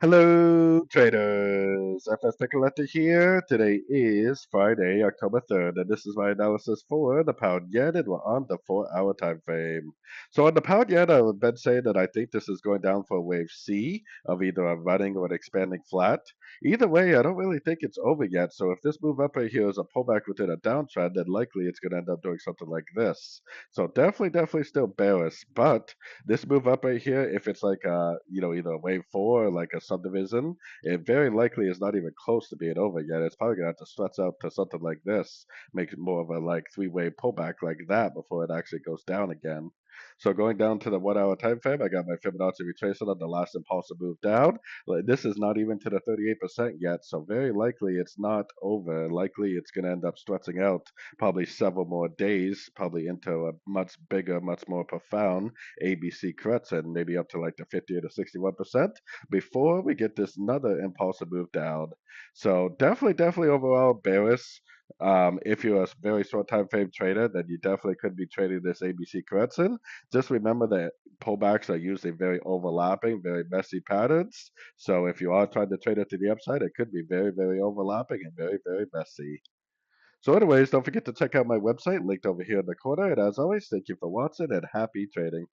Hello, traders. FX Pip Collector here. Today is Friday, October 3rd, and this is my analysis for the pound yen, and we're on the 4-hour time frame. So on the pound yen, I would then say that I think this is going down for wave C of either a running or an expanding flat. Either way, I don't really think it's over yet. So if this move up right here is a pullback within a downtrend, then likely it's going to end up doing something like this. So definitely still bearish, but this move up right here, if it's like either a wave four or like a subdivision, it very likely is not even close to being over yet. It's probably gonna have to stretch out to something like this, make it more of a like three-way pullback like that before it actually goes down again. So going down to the 1 hour time frame, I got my Fibonacci retracement on the last impulsive move down. Like, this is not even to the 38% yet, so very likely it's not over. Likely it's gonna end up stretching out probably several more days, probably into a much bigger, much more profound ABC corrects maybe up to like the 50 to 61% before we get this another impulsive move down. So definitely overall bearish. If you're a very short time frame trader, then you definitely could be trading this ABC correction. Just remember that pullbacks are usually very overlapping, very messy patterns. So if you are trying to trade it to the upside, it could be very overlapping and very messy. So anyways, don't forget to check out my website linked over here in the corner. And as always, thank you for watching and happy trading.